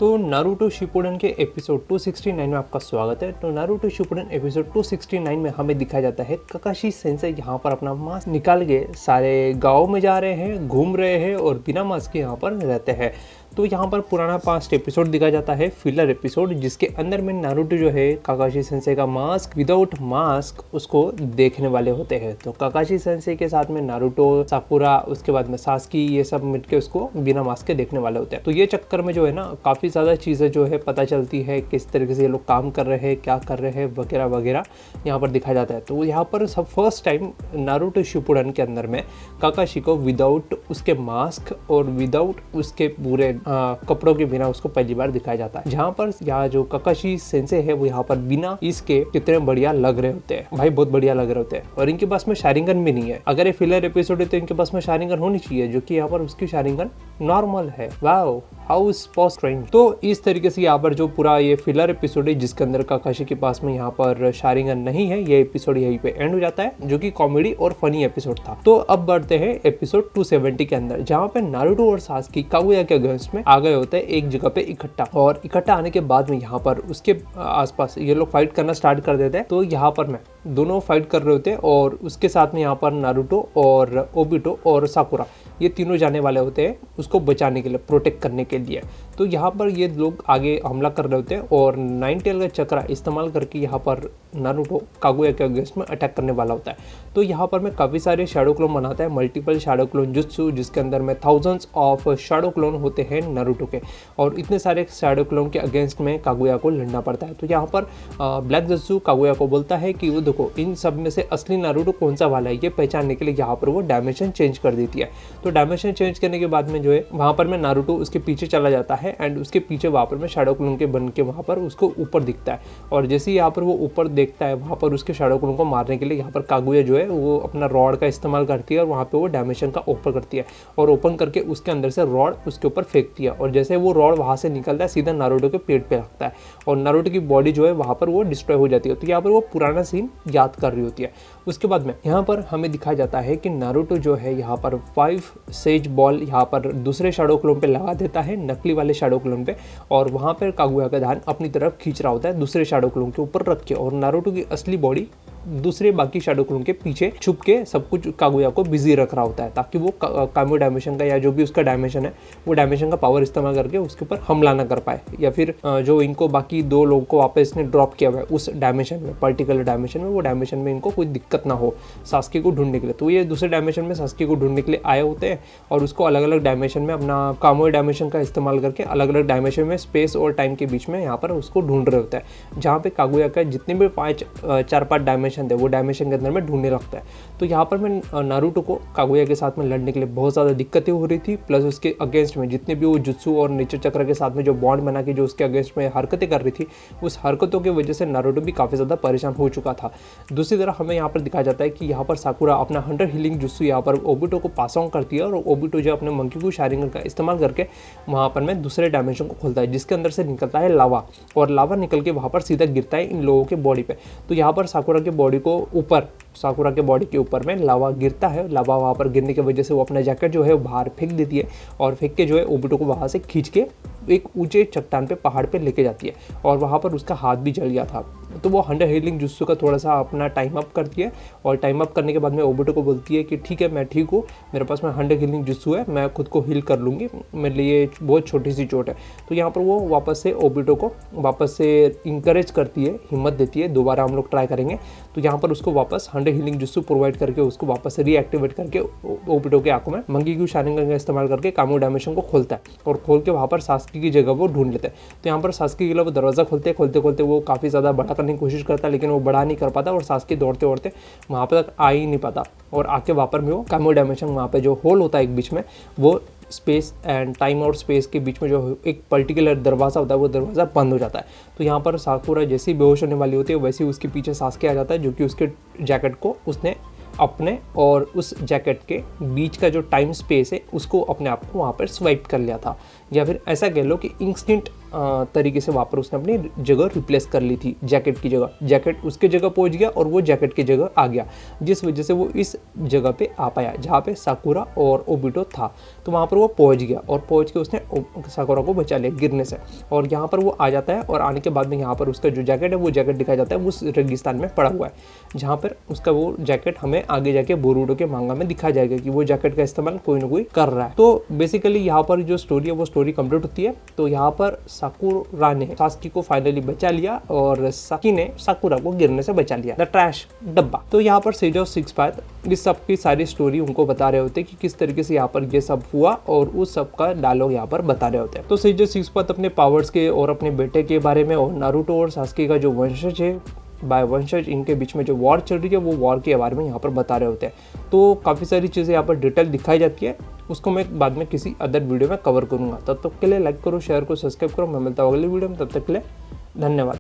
तो Naruto Shippuden के episode 269 में आपका स्वागत है। तो नारुतो शिपुडन एपिसोड 269 में हमें दिखाया जाता है काकाशी सेंसेई यहाँ पर अपना मास्क निकाल के सारे गाँव में जा रहे हैं, घूम रहे हैं और बिना मास्क के यहाँ पर रहते हैं। तो यहाँ पर पुराना पास्ट एपिसोड दिखाया जाता है, फिलर एपिसोड, जिसके अंदर में नारुतो जो है काकाशी सेंसेई का मास्क विदाउट मास्क उसको देखने वाले होते हैं। तो काकाशी सेंसेई के साथ में नारुतो, साकुरा, उसके बाद में सास्की, ये सब मिलके उसको बिना मास्क के देखने वाले होते हैं। तो ये चक्कर में जो है ना काफ़ी ज़्यादा चीज़ें जो है पता चलती है, किस तरीके से ये लोग काम कर रहे हैं, क्या कर रहे हैं वगैरह वगैरह यहाँ पर दिखाया जाता है। तो यहाँ पर सब फर्स्ट टाइम नारुतो शिपुडन के अंदर में काकाशी को विदाउट उसके मास्क और विदाउट उसके पूरे कपड़ों के बिना उसको पहली बार दिखाया जाता है। जहाँ पर यहाँ जो काकाशी सेंसेई है वो यहाँ पर बिना इसके कितने बढ़िया लग रहे होते हैं भाई, बहुत बढ़िया लग रहे होते हैं। और इनके पास में शारिंगन भी नहीं है। अगर ये फिलर एपिसोड है तो इनके पास में शारिंगन होनी चाहिए, जो कि यहाँ पर उसकी शारिंगन नॉर्मल है। Wow, how strange. तो इस तरीके से यहाँ पर जो पूरा ये फिलर एपिसोड है जिसके अंदर काकाशी के पास में यहाँ पर शारिंगन नहीं है, ये एपिसोड यहीं पे एंड हो जाता है, जो कि कॉमेडी और फनी एपिसोड था। तो अब बढ़ते हैं एपिसोड 270 के अंदर, जहाँ पे नारुतो और सास्की कागुया के अगेंस्ट में आ गए होते हैं एक जगह पे इकट्ठा। और इकट्ठा आने के बाद में यहाँ पर उसके आसपास ये लोग फाइट करना स्टार्ट कर देते हैं। तो यहाँ पर मैं दोनों फाइट कर रहे होते हैं और उसके साथ में यहाँ पर नारुतो और ओबिटो और साकुरा ये तीनों जाने वाले होते हैं उसको बचाने के लिए, प्रोटेक्ट करने के लिए। तो यहाँ पर ये लोग आगे हमला कर रहे होते हैं और नाइन टेल का चक्रा इस्तेमाल करके यहाँ पर नारुतो कागुया के अगेंस्ट में अटैक करने वाला होता है। तो यहाँ पर मैं काफ़ी सारे शैडो क्लोन बनाता है, मल्टीपल शैडो क्लोन जुत्सु, जिसके अंदर में थाउजेंड्स ऑफ शैडो क्लोन होते हैं नारुतो के, और इतने सारे शैडो क्लोन के अगेंस्ट में कागुया को लड़ना पड़ता है। तो यहाँ पर ब्लैक जुत्सु कागुया को बोलता है कि वो देखो इन सब में से असली नारुतो कौन सा वाला है, ये पहचानने के लिए यहाँ पर वो डायमेंशन चेंज कर देती है। तो डायमेंशन चेंज करने के बाद में जो है वहाँ पर मैं नारुतो उसके पीछे चला जाता है एंड उसके पीछे वहाँ पर मैं शैडो क्लोन के बन के वहाँ पर उसको ऊपर दिखता है। और जैसे ही यहाँ पर वो ऊपर देखता है वहाँ पर उसके शैडो क्लोन को मारने के लिए यहाँ पर कागुया जो है वो अपना रॉड का इस्तेमाल करती है और वहाँ पे वो डायमेंशन का ओपन करती है और ओपन करके उसके अंदर से रॉड उसके ऊपर फेंकती है। और जैसे वो रॉड वहाँ से निकलता है सीधा नारुतो के पेट पे लगता है और नारुतो की बॉडी जो है वहाँ पर वो डिस्ट्रॉय हो जाती है। तो यहाँ पर वो पुराना सीन याद कर रही होती है। उसके बाद में यहाँ पर हमें दिखाया जाता है कि नारुतो जो है यहाँ पर 5 सेज बॉल यहाँ पर दूसरे शैडो क्लोन पे लगा देता है, नकली वाले शैडो क्लोन पे, और वहाँ पर कागुया का ध्यान अपनी तरफ खींच रहा होता है दूसरे शैडो क्लोन के ऊपर रख के, और नारुतो की असली बॉडी दूसरे बाकी शैडो क्लोन के पीछे छुप के सब कुछ कागुया को बिजी रख रहा होता है, ताकि वो कामो डायमेंशन का या जो भी उसका डायमेंशन है वो डायमेंशन का पावर इस्तेमाल करके उसके ऊपर हमला ना कर पाए, या फिर जो इनको बाकी दो लोगों को वापस इसने ड्रॉप किया हुआ है उस डायमेंशन में, पर्टिकुलर डायमेंशन में, वो डायमेंशन में इनको कोई दिक्कत ना हो सास्की को ढूंढने के लिए। तो ये दूसरे डायमेंशन में सास्की को ढूंढने के लिए आए होते हैं और उसको अलग अलग डायमेंशन में अपना कामो डायमेंशन का इस्तेमाल करके अलग अलग डायमेंशन में स्पेस और टाइम के बीच में यहाँ पर उसको ढूंढ रहे होता है। जहाँ पे कागुया का जितने भी 4-5 डायमेंशन थे वो डायमेंशन के अंदर में ढूंढने लगता है। तो यहाँ पर मैं नारुतो को कागुया के साथ में लड़ने के लिए बहुत ज़्यादा दिक्कतें हो रही थी, प्लस उसके अगेंस्ट में जितने भी वो जुत्सु और नेचर चक्र के साथ में जो बॉन्ड बना के जो उसके अगेंस्ट में हरकतें कर रही थी, उस हरकतों की वजह से नारुतो भी काफ़ी ज़्यादा परेशान हो चुका था। दूसरी तरफ हमें यहाँ पर दिखाया जाता है कि यहाँ पर साकुरा अपना 100 हीलिंग जुत्सु यहाँ पर ओबिटो को पास ऑन करती है और ओबिटो जो अपने मंकी को शारिंगन का इस्तेमाल करके वहाँ पर मैं दूसरे डायमेंशन को खोलता है, जिसके अंदर से निकलता है लावा, और लावा निकल के वहाँ पर सीधा गिरता है इन लोगों के बॉडी पे। तो यहाँ पर साकुरा के बॉडी को ऊपर, साकुरा के बॉडी के ऊपर में लावा गिरता है। लावा वहाँ पर गिरने की वजह से वो अपना जैकेट जो है वो बाहर फेंक देती है और फेंक के जो है ओबिटो को वहाँ से खींच के एक ऊंचे चट्टान पे, पहाड़ पे लेके जाती है, और वहाँ पर उसका हाथ भी जल गया था। तो वो 100 हीलिंग जुत्सु का थोड़ा सा अपना टाइम अप करती है और टाइम अप करने के बाद में ओबिटो को बोलती है कि ठीक है मैं ठीक हूँ, मेरे पास में 100 हीलिंग जुत्सु है, मैं खुद को हील कर लूँगी, मेरे लिए बहुत छोटी सी चोट है। तो यहाँ पर वो वापस से ओबिटो को वापस से इंकरेज करती है, हिम्मत देती है, दोबारा हम लोग ट्राई करेंगे। तो यहाँ पर उसको वापस 100 हीलिंग जुत्सु प्रोवाइड करके उसको वापस से रीएक्टिवेट करके ओबिटो के आंखों में मंकी की शारिंगन का इस्तेमाल करके कामो डायमेंशन को खोलता है और खोल के वहाँ पर सास्की की जगह वो ढूंढ लेते हैं। तो यहाँ पर सास्की के लिए वो दरवाज़ा खोलते खोलते वो काफ़ी ज़्यादा बड़ा करने की कोशिश करता है, लेकिन वो बड़ा नहीं कर पाता और सास्की दौड़ते दौड़ते वहाँ पर तक आ ही नहीं पाता, और आके वहाँ पर में वो कामो डायमेंशन वहाँ पे जो होल होता है एक बीच में, वो स्पेस एंड टाइम और स्पेस के बीच में जो एक पर्टिकुलर दरवाज़ा होता है वो दरवाज़ा बंद हो जाता है। तो यहाँ पर साकुरा जैसी बेहोश होने वाली होती है वैसे ही उसके पीछे सास्की आ जाता है, जो कि उसके जैकेट को उसने अपने और उस जैकेट के बीच का जो टाइम स्पेस है उसको अपने आप को वहाँ पर स्वाइप कर लिया था, या फिर ऐसा कह लो कि इंस्टेंट तरीके से वहाँ पर उसने अपनी जगह रिप्लेस कर ली थी जैकेट की जगह। जैकेट उसके जगह पहुँच गया और वो जैकेट की जगह आ गया, जिस वजह से वो इस जगह पे आ पाया जहाँ पे साकुरा और ओबिटो था। तो वहाँ पर वो पहुँच गया और पहुँच के उसने साकुरा को बचा लिया गिरने से। और यहाँ पर वो आ जाता है और आने के बाद में यहाँ पर उसका जो जैकेट है वो जैकेट दिखाया जाता है उस रेगिस्तान में पड़ा हुआ है, जहाँ पर उसका वो जैकेट हमें आगे जाके बोरुटो के मांगा में दिखाया जाएगा कि वो जैकेट का इस्तेमाल कोई ना कोई कर रहा है। तो बेसिकली यहाँ पर जो स्टोरी है वो स्टोरी कंप्लीट होती है। तो यहाँ पर साकुरा ने सास्की को फाइनली बचा लिया और साकी ने साकुरा को गिरने से बचा लिया, द ट्रैश डब्बा। तो यहाँ पर सेजो सिक्स पाथ इस सब की सारी स्टोरी उनको बता रहे होते कि किस तरीके से यहाँ पर ये सब हुआ और उस सब का डायलॉग यहाँ पर बता रहे होते हैं। तो सेजो सिक्स पाथ अपने पावर्स के और अपने बेटे के बारे में और नारुतो और सास्की का जो वंशज है बाय वंशज इनके बीच में जो वॉर चल रही है वो वॉर के बारे में यहाँ पर बता रहे होते हैं। तो काफ़ी सारी चीज़ें यहाँ पर डिटेल दिखाई जाती है, उसको मैं बाद में किसी अदर वीडियो में कवर करूँगा। तब तक के लिए लाइक करो, शेयर करो, सब्सक्राइब करो। मैं मिलता हूँ अगली वीडियो में, तब तक के लिए धन्यवाद।